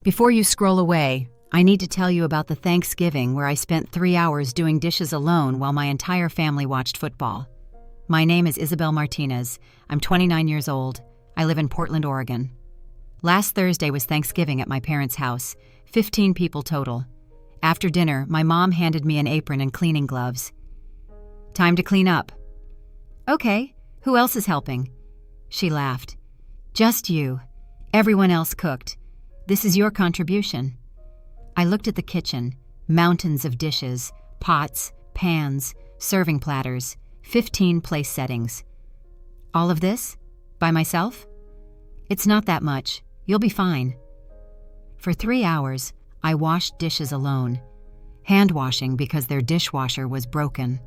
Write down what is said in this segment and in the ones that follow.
Before you scroll away, I need to tell you about the Thanksgiving where I spent 3 hours doing dishes alone while my entire family watched football. My name is Isabel Martinez. I'm 29 years old. I live in Portland, Oregon. Last Thursday was Thanksgiving at my parents' house, 15 people total. After dinner, my mom handed me an apron and cleaning gloves. Time to clean up. Okay, who else is helping? She laughed. Just you. Everyone else cooked. This is your contribution. I looked at the kitchen, mountains of dishes, pots, pans, serving platters, 15 place settings. All of this? By myself? It's not that much. You'll be fine. For 3 hours, I washed dishes alone, hand washing because their dishwasher was broken.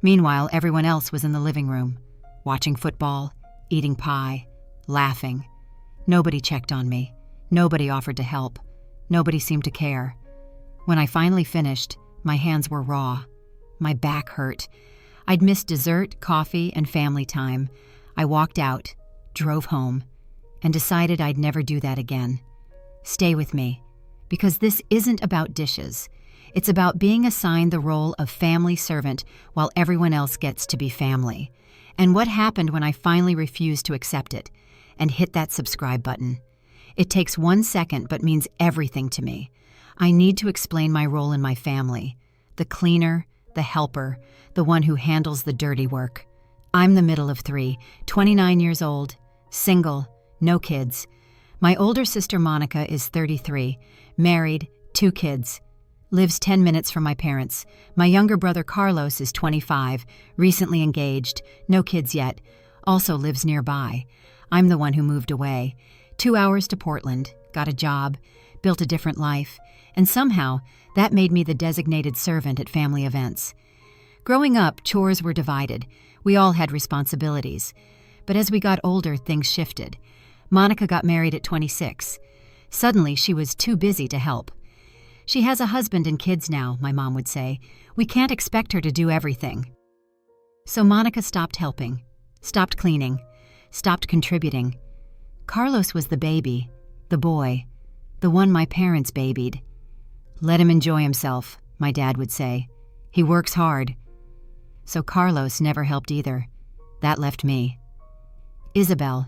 Meanwhile, everyone else was in the living room, watching football, eating pie, laughing. Nobody checked on me. Nobody offered to help. Nobody seemed to care. When I finally finished, my hands were raw. My back hurt. I'd missed dessert, coffee, and family time. I walked out, drove home, and decided I'd never do that again. Stay with me, because this isn't about dishes. It's about being assigned the role of family servant while everyone else gets to be family. And what happened when I finally refused to accept it and hit that subscribe button. It takes 1 second but means everything to me. I need to explain my role in my family. The cleaner, the helper, the one who handles the dirty work. I'm the middle of 3, 29 years old, single, no kids. My older sister Monica is 33, married, 2 kids. Lives 10 minutes from my parents. My younger brother Carlos is 25, recently engaged, no kids yet, also lives nearby. I'm the one who moved away. 2 hours to Portland, got a job, built a different life, and somehow that made me the designated servant at family events. Growing up, chores were divided. We all had responsibilities. But as we got older, things shifted. Monica got married at 26. Suddenly, she was too busy to help. She has a husband and kids now, my mom would say. We can't expect her to do everything. So Monica stopped helping, stopped cleaning, stopped contributing. Carlos was the baby, the boy, the one my parents babied. Let him enjoy himself, my dad would say. He works hard. So Carlos never helped either. That left me. Isabel,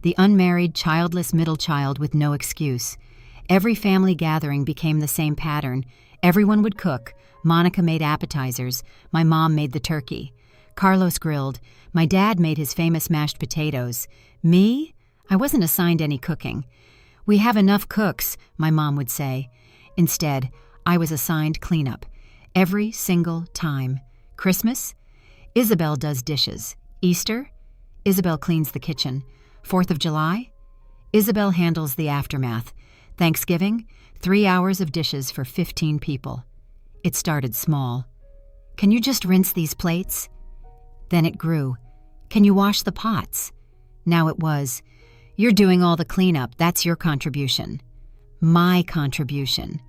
the unmarried, childless middle child with no excuse. Every family gathering became the same pattern. Everyone would cook. Monica made appetizers. My mom made the turkey. Carlos grilled. My dad made his famous mashed potatoes. Me? I wasn't assigned any cooking. We have enough cooks, my mom would say. Instead, I was assigned cleanup. Every single time. Christmas? Isabel does dishes. Easter? Isabel cleans the kitchen. 4th of July? Isabel handles the aftermath. Thanksgiving? 3 hours of dishes for 15 people. It started small. Can you just rinse these plates? Then it grew. Can you wash the pots? Now it was, you're doing all the cleanup, that's your contribution. My contribution.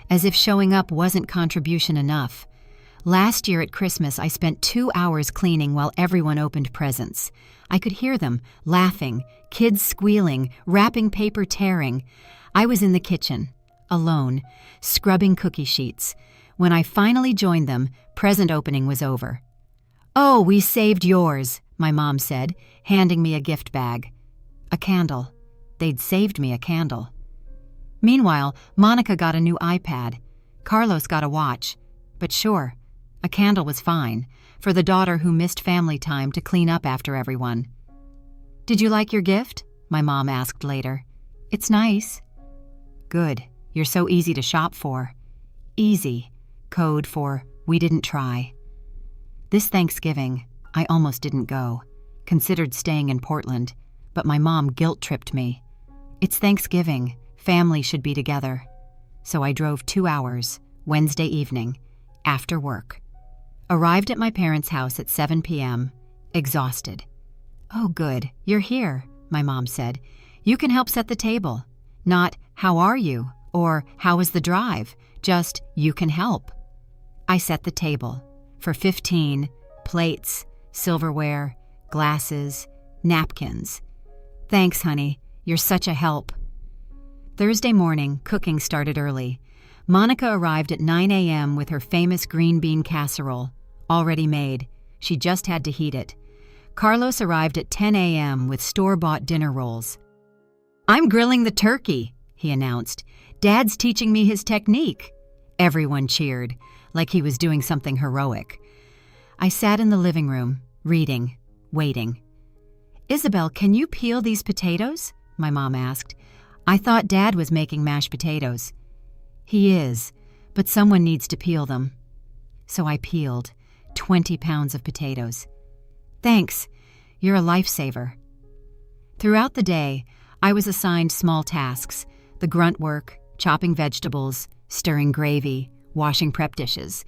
As if showing up wasn't contribution enough. Last year at Christmas, I spent 2 hours cleaning while everyone opened presents. I could hear them, laughing, kids squealing, wrapping paper tearing. I was in the kitchen, alone, scrubbing cookie sheets. When I finally joined them, present opening was over. "Oh, we saved yours," my mom said, handing me a gift bag. A candle. They'd saved me a candle. Meanwhile, Monica got a new iPad. Carlos got a watch. But sure, a candle was fine, for the daughter who missed family time to clean up after everyone. "Did you like your gift?" my mom asked later. "It's nice." "Good. You're so easy to shop for." Easy. Code for we didn't try. This Thanksgiving, I almost didn't go. Considered staying in Portland, but my mom guilt-tripped me. It's Thanksgiving. Family should be together. So I drove 2 hours, Wednesday evening, after work. Arrived at my parents' house at 7 p.m., exhausted. "Oh, good, you're here," my mom said. "You can help set the table. Not, 'How are you?' or 'How was the drive?' Just, 'You can help.'" I set the table for 15 plates, silverware, glasses, napkins. "Thanks, honey. You're such a help." Thursday morning, cooking started early. Monica arrived at 9 a.m. with her famous green bean casserole, already made. She just had to heat it. Carlos arrived at 10 a.m. with store-bought dinner rolls. "I'm grilling the turkey," he announced. "Dad's teaching me his technique." Everyone cheered, like he was doing something heroic. I sat in the living room, reading, waiting. "Isabel, can you peel these potatoes?" my mom asked. "I thought Dad was making mashed potatoes." "He is, but someone needs to peel them." So I peeled 20 pounds of potatoes. "Thanks, you're a lifesaver." Throughout the day, I was assigned small tasks, the grunt work, chopping vegetables, stirring gravy, washing prep dishes.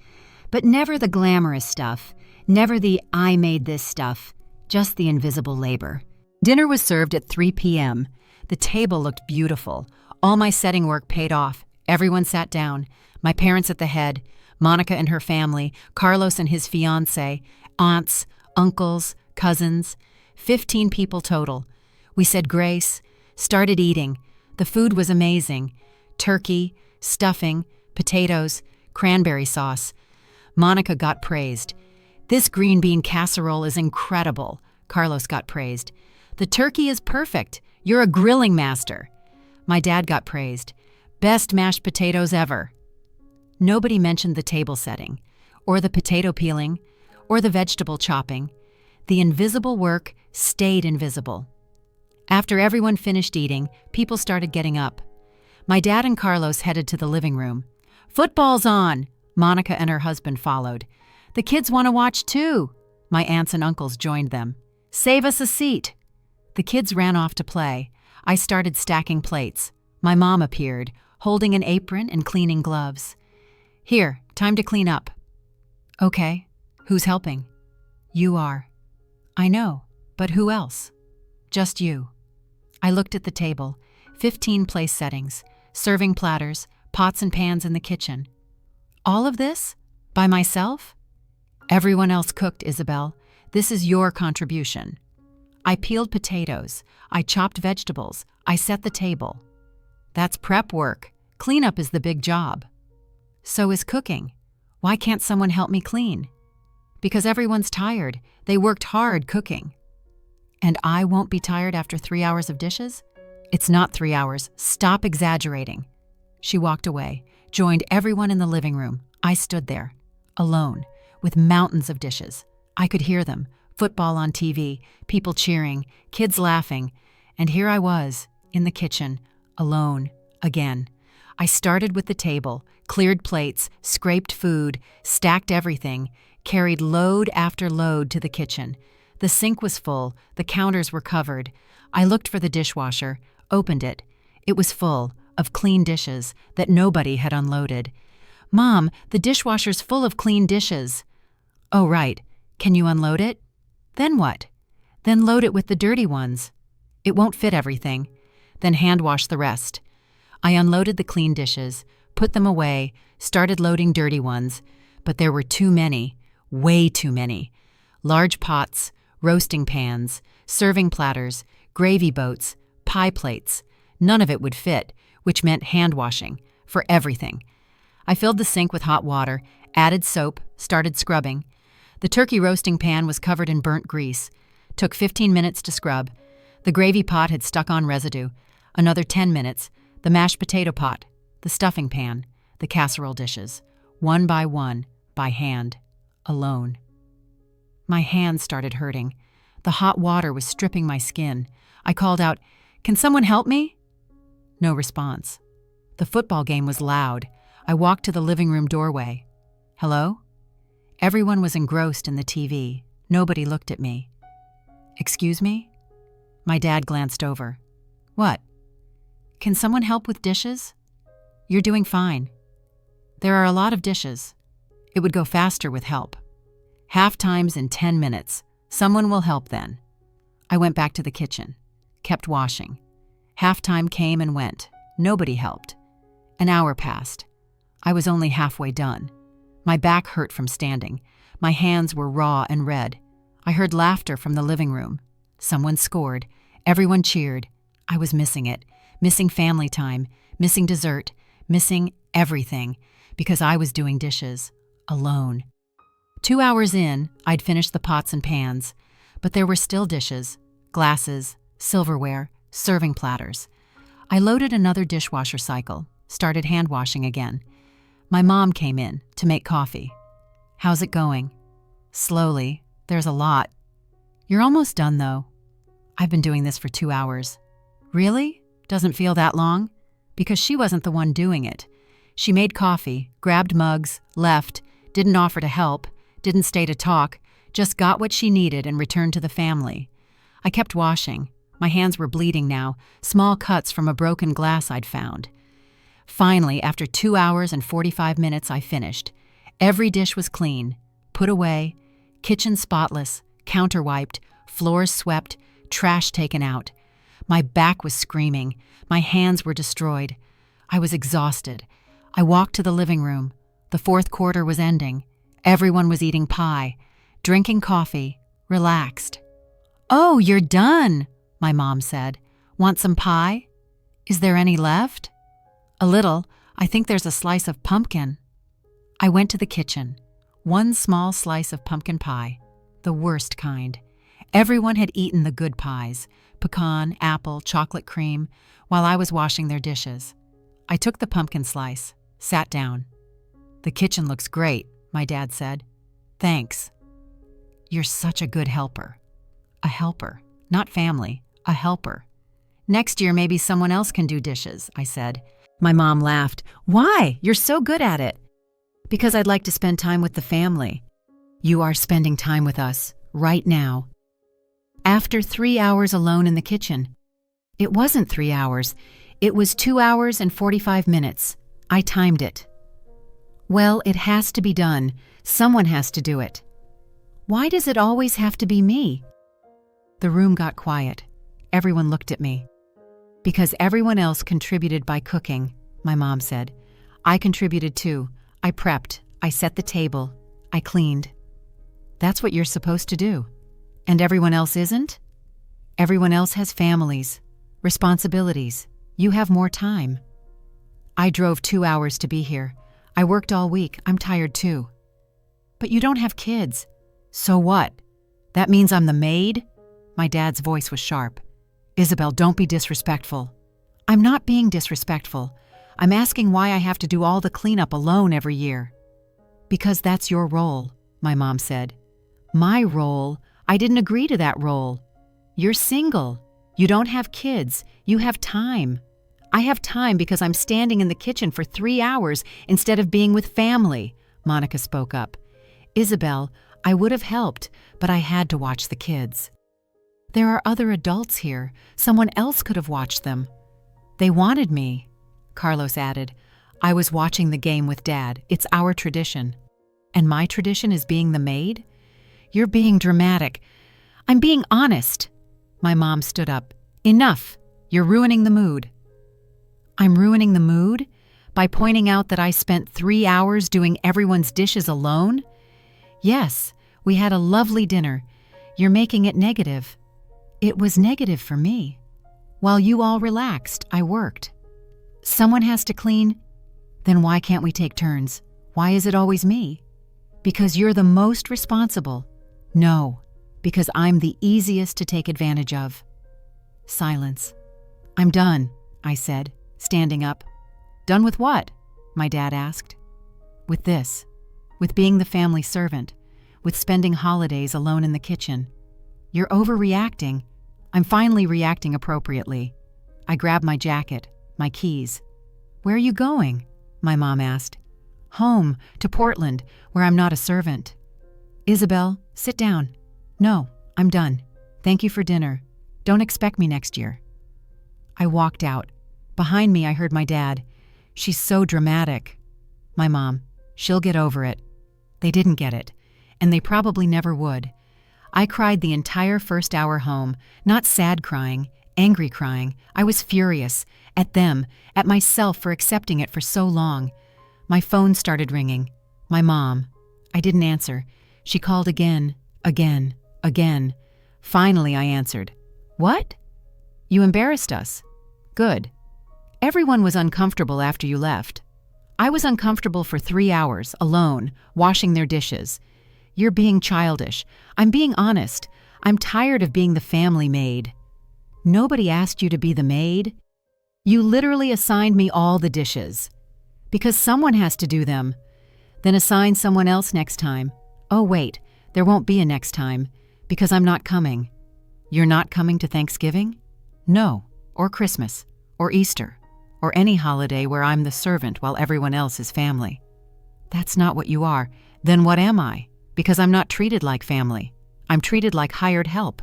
But never the glamorous stuff, never the "I made this" stuff, just the invisible labor. Dinner was served at 3 p.m. The table looked beautiful. All my setting work paid off. Everyone sat down. My parents at the head, Monica and her family, Carlos and his fiancée, aunts, uncles, cousins, 15 people total. We said grace, started eating. The food was amazing. Turkey, stuffing, potatoes, cranberry sauce. Monica got praised. "This green bean casserole is incredible," Carlos got praised. "The turkey is perfect. You're a grilling master." My dad got praised. "Best mashed potatoes ever." Nobody mentioned the table setting, or the potato peeling, or the vegetable chopping. The invisible work stayed invisible. After everyone finished eating, people started getting up. My dad and Carlos headed to the living room. "Football's on!" Monica and her husband followed. "The kids want to watch too." My aunts and uncles joined them. "Save us a seat." The kids ran off to play. I started stacking plates. My mom appeared, holding an apron and cleaning gloves. "Here, time to clean up." "Okay, who's helping?" "You are." "I know, but who else?" "Just you." I looked at the table, 15 place settings, serving platters, pots and pans in the kitchen. All of this? By myself? "Everyone else cooked, Isabel. This is your contribution." I peeled potatoes. I chopped vegetables. I set the table. That's prep work. Cleanup is the big job. So is cooking. Why can't someone help me clean? Because everyone's tired. They worked hard cooking. And I won't be tired after 3 hours of dishes? It's not 3 hours. Stop exaggerating. She walked away, joined everyone in the living room. I stood there, alone, with mountains of dishes. I could hear them. Football on TV, people cheering, kids laughing, and here I was, in the kitchen, alone, again. I started with the table, cleared plates, scraped food, stacked everything, carried load after load to the kitchen. The sink was full, the counters were covered. I looked for the dishwasher, opened it. It was full of clean dishes that nobody had unloaded. "Mom, the dishwasher's full of clean dishes." "Oh, right. Can you unload it?" "Then what?" "Then load it with the dirty ones." "It won't fit everything." "Then hand wash the rest." I unloaded the clean dishes, put them away, started loading dirty ones, but there were too many, way too many. Large pots, roasting pans, serving platters, gravy boats, pie plates. None of it would fit, which meant hand washing, for everything. I filled the sink with hot water, added soap, started scrubbing. The turkey roasting pan was covered in burnt grease. Took 15 minutes to scrub. The gravy pot had stuck on residue. Another 10 minutes. The mashed potato pot, the stuffing pan, the casserole dishes. One, by hand, alone. My hands started hurting. The hot water was stripping my skin. I called out, "Can someone help me?" No response. The football game was loud. I walked to the living room doorway. "Hello?" Everyone was engrossed in the TV. Nobody looked at me. "Excuse me?" My dad glanced over. "What?" "Can someone help with dishes?" "You're doing fine." "There are a lot of dishes. It would go faster with help." "Half-time's in 10 minutes. Someone will help then." I went back to the kitchen, kept washing. Half-time came and went. Nobody helped. An hour passed. I was only halfway done. My back hurt from standing. My hands were raw and red. I heard laughter from the living room. Someone scored. Everyone cheered. I was missing it. missing family time, missing dessert, missing everything, because I was doing dishes, alone. 2 hours in, I'd finished the pots and pans, but there were still dishes, glasses, silverware, serving platters. I loaded another dishwasher cycle, started hand washing again. My mom came in to make coffee. "How's it going?" "Slowly. There's a lot." "You're almost done, though." "I've been doing this for 2 hours." "Really? Doesn't feel that long?" Because she wasn't the one doing it. She made coffee, grabbed mugs, left, didn't offer to help, didn't stay to talk, just got what she needed and returned to the family. I kept washing. My hands were bleeding now, small cuts from a broken glass I'd found. Finally, after 2 hours and 45 minutes, I finished. Every dish was clean, put away, kitchen spotless, counter wiped, floors swept, trash taken out. My back was screaming. My hands were destroyed. I was exhausted. I walked to the living room. The fourth quarter was ending. Everyone was eating pie, drinking coffee, relaxed. "Oh, you're done," my mom said. "Want some pie? Is there any left?" "A little. I think there's a slice of pumpkin." I went to the kitchen. One small slice of pumpkin pie, the worst kind. Everyone had eaten the good pies, pecan, apple, chocolate cream, while I was washing their dishes. I took the pumpkin slice, sat down. "The kitchen looks great," my dad said. "Thanks." "You're such a good helper." A helper, not family, a helper. "Next year maybe someone else can do dishes," I said. My mom laughed. "Why? You're so good at it." "Because I'd like to spend time with the family." "You are spending time with us, right now." After 3 hours alone in the kitchen. It wasn't 3 hours. It was 2 hours and 45 minutes. I timed it. "Well, it has to be done. Someone has to do it." "Why does it always have to be me?" The room got quiet. Everyone looked at me. "Because everyone else contributed by cooking," my mom said. "I contributed too. I prepped. I set the table. I cleaned." "That's what you're supposed to do. And everyone else isn't?" "Everyone else has families, responsibilities. You have more time." "I drove 2 hours to be here. I worked all week. I'm tired too." "But you don't have kids." "So what? That means I'm the maid?" My dad's voice was sharp. "Isabel, don't be disrespectful." "I'm not being disrespectful. I'm asking why I have to do all the cleanup alone every year." "Because that's your role," my mom said. "My role? I didn't agree to that role. You're single. You don't have kids. You have time. I have time because I'm standing in the kitchen for 3 hours instead of being with family," Monica spoke up. "Isabel, I would have helped, but I had to watch the kids." "There are other adults here. Someone else could have watched them." "They wanted me," Carlos added. "I was watching the game with Dad. It's our tradition." "And my tradition is being the maid?" "You're being dramatic." "I'm being honest." My mom stood up. "Enough. You're ruining the mood." "I'm ruining the mood? By pointing out that I spent 3 hours doing everyone's dishes alone?" "Yes, we had a lovely dinner. You're making it negative." "It was negative for me. While you all relaxed, I worked." "Someone has to clean." "Then why can't we take turns? Why is it always me?" "Because you're the most responsible." "No, because I'm the easiest to take advantage of." Silence. "I'm done," I said, standing up. "Done with what?" my dad asked. "With this. With being the family servant. With spending holidays alone in the kitchen. You're overreacting." "I'm finally reacting appropriately." I grabbed my jacket, my keys. "Where are you going?" my mom asked. "Home, to Portland, where I'm not a servant." "Isabel, sit down." "No, I'm done. Thank you for dinner. Don't expect me next year." I walked out. Behind me, I heard my dad. "She's so dramatic." My mom. "She'll get over it." They didn't get it, and they probably never would. I cried the entire first hour home, not sad crying, angry crying. I was furious, at them, at myself for accepting it for so long. My phone started ringing. My mom. I didn't answer. She called again, again, again. Finally, I answered. "What?" "You embarrassed us." "Good. Everyone was uncomfortable after you left. I was uncomfortable for 3 hours, alone, washing their dishes. You're being childish. I'm being honest. I'm tired of being the family maid. Nobody asked you to be the maid. You literally assigned me all the dishes. Because someone has to do them. Then assign someone else next time. Oh wait, there won't be a next time, because I'm not coming. You're not coming to Thanksgiving? No, or Christmas, or Easter, or any holiday where I'm the servant while everyone else is family. That's not what you are. Then what am I? Because I'm not treated like family. I'm treated like hired help.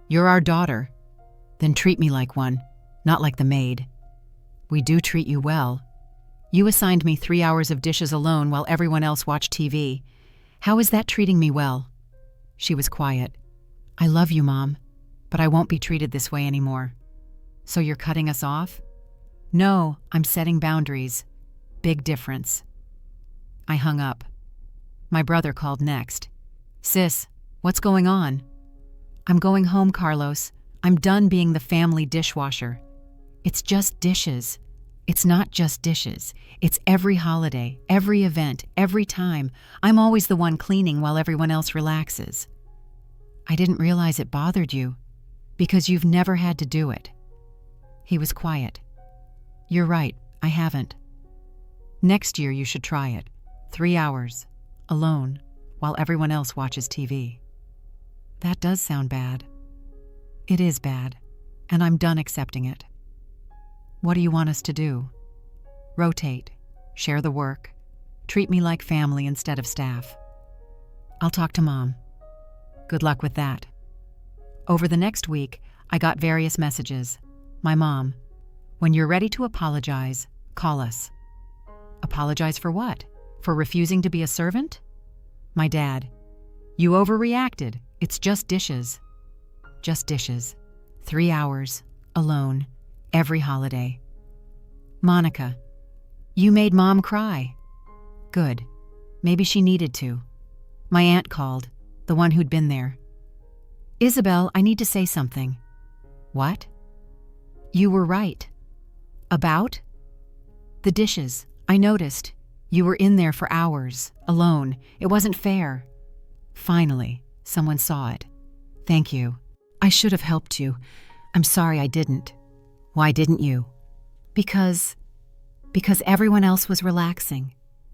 You're our daughter. Then treat me like one, not like the maid. We do treat you well. You assigned me 3 hours of dishes alone while everyone else watched TV. How is that treating me well? She was quiet. I love you, Mom, but I won't be treated this way anymore. So you're cutting us off? No, I'm setting boundaries. Big difference. I hung up. My brother called next. Sis, what's going on? I'm going home, Carlos. I'm done being the family dishwasher. It's just dishes. It's not just dishes. It's every holiday, every event, every time. I'm always the one cleaning while everyone else relaxes. I didn't realize it bothered you, because you've never had to do it. He was quiet. You're right, I haven't. Next year you should try it. 3 hours, alone, while everyone else watches TV. That does sound bad. It is bad, and I'm done accepting it. What do you want us to do? Rotate, share the work, treat me like family instead of staff. I'll talk to Mom. Good luck with that. Over the next week, I got various messages. My mom, when you're ready to apologize, call us. Apologize for what? For refusing to be a servant? My dad, you overreacted. It's just dishes. Just dishes. 3 hours, alone, every holiday. Monica, you made Mom cry. Good. Maybe she needed to. My aunt called, the one who'd been there. Isabel, I need to say something. What? You were right. About? The dishes. I noticed. You were in there for hours, alone. It wasn't fair. Finally, someone saw it. Thank you. I should have helped you. I'm sorry I didn't. Why didn't you? Because everyone else was relaxing,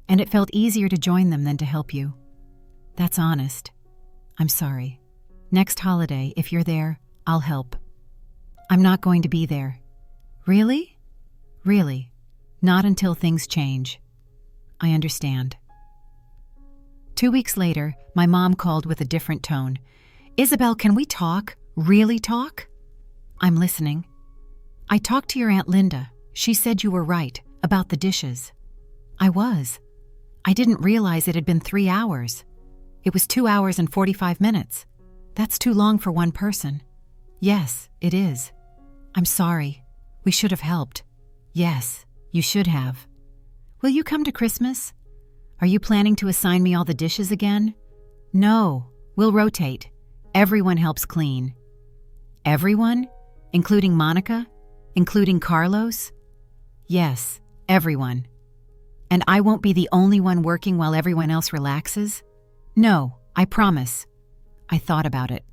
and it felt easier to join them than to help you. That's honest. I'm sorry. Next holiday, if you're there, I'll help. I'm not going to be there. Really? Really. Not until things change. I understand. 2 weeks later, my mom called with a different tone. Isabel, can we talk? Really talk? I'm listening. I talked to your Aunt Linda. She said you were right about the dishes. I was. I didn't realize it had been 3 hours. It was 2 hours and 45 minutes. That's too long for one person. Yes, it is. I'm sorry. We should have helped. Yes, you should have. Will you come to Christmas? Are you planning to assign me all the dishes again? No, we'll rotate. Everyone helps clean. Everyone? Including Monica? Including Carlos? Yes, everyone. And I won't be the only one working while everyone else relaxes? No, I promise. I thought about it.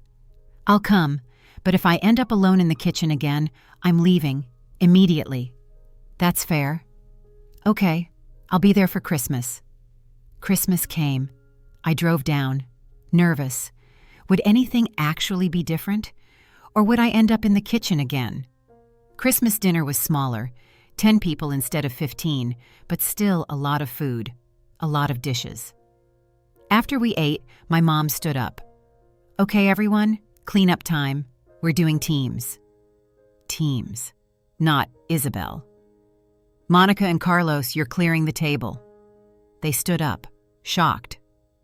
I'll come, but if I end up alone in the kitchen again, I'm leaving, immediately. That's fair. Okay, I'll be there for Christmas. Christmas came. I drove down, nervous. Would anything actually be different? Or would I end up in the kitchen again? Christmas dinner was smaller, 10 people instead of 15, but still a lot of food, a lot of dishes. After we ate, my mom stood up. Okay, everyone, cleanup time. We're doing teams. Teams, not Isabel. Monica and Carlos, you're clearing the table. They stood up, shocked,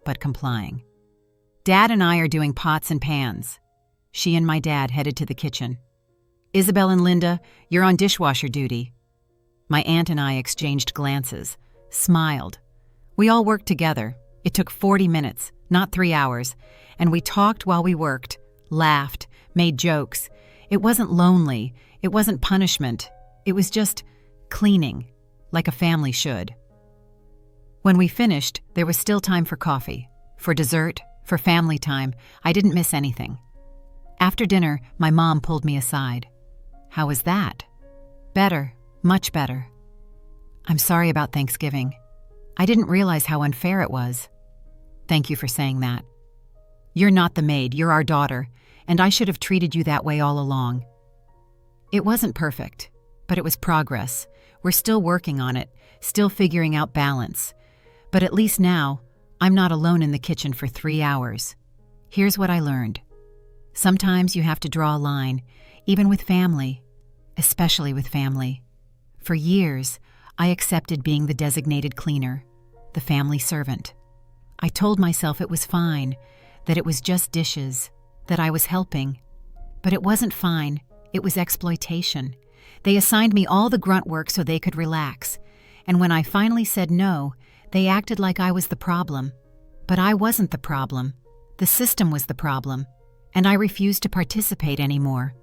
but complying. Dad and I are doing pots and pans. She and my dad headed to the kitchen. Isabel and Linda, you're on dishwasher duty. My aunt and I exchanged glances, smiled. We all worked together. It took 40 minutes, not 3 hours, and we talked while we worked, laughed, made jokes. It wasn't lonely. It wasn't punishment. It was just cleaning, like a family should. When we finished, there was still time for coffee, for dessert, for family time. I didn't miss anything. After dinner, my mom pulled me aside. "How was that?" "Better, much better." "I'm sorry about Thanksgiving. I didn't realize how unfair it was." "Thank you for saying that. You're not the maid, you're our daughter, and I should have treated you that way all along." It wasn't perfect, but it was progress. We're still working on it, still figuring out balance. But at least now, I'm not alone in the kitchen for 3 hours. Here's what I learned. Sometimes you have to draw a line, even with family, especially with family. For years, I accepted being the designated cleaner, the family servant. I told myself it was fine, that it was just dishes, that I was helping. But it wasn't fine, it was exploitation. They assigned me all the grunt work so they could relax. And when I finally said no, they acted like I was the problem. But I wasn't the problem. The system was the problem. And I refused to participate anymore.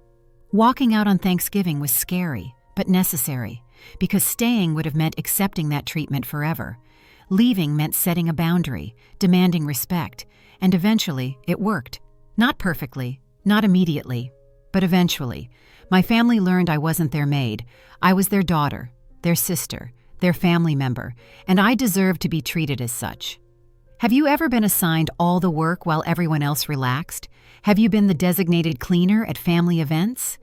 Walking out on Thanksgiving was scary, but necessary, because staying would have meant accepting that treatment forever. Leaving meant setting a boundary, demanding respect, and eventually it worked. Not perfectly, not immediately, but eventually. My family learned I wasn't their maid. I was their daughter, their sister, their family member, and I deserved to be treated as such. Have you ever been assigned all the work while everyone else relaxed? Have you been the designated cleaner at family events?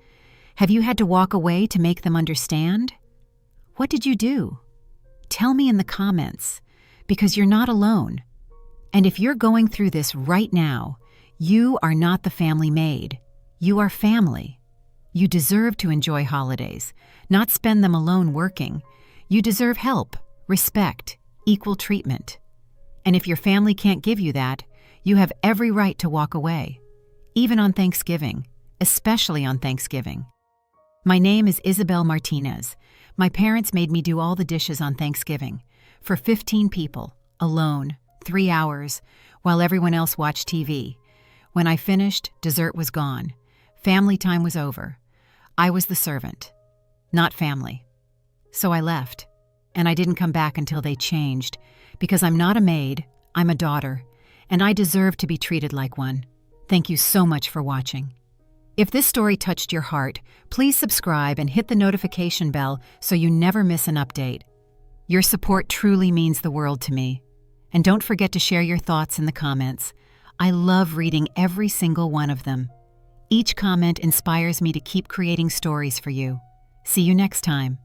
Have you had to walk away to make them understand? What did you do? Tell me in the comments, because you're not alone. And if you're going through this right now, you are not the family maid. You are family. You deserve to enjoy holidays, not spend them alone working. You deserve help, respect, equal treatment. And if your family can't give you that, you have every right to walk away, even on Thanksgiving, especially on Thanksgiving. My name is Isabel Martinez. My parents made me do all the dishes on Thanksgiving, for 15 people, alone, 3 hours, while everyone else watched TV. When I finished, dessert was gone. Family time was over. I was the servant, not family. So I left, and I didn't come back until they changed, because I'm not a maid, I'm a daughter, and I deserve to be treated like one. Thank you so much for watching. If this story touched your heart, please subscribe and hit the notification bell so you never miss an update. Your support truly means the world to me. And don't forget to share your thoughts in the comments. I love reading every single one of them. Each comment inspires me to keep creating stories for you. See you next time.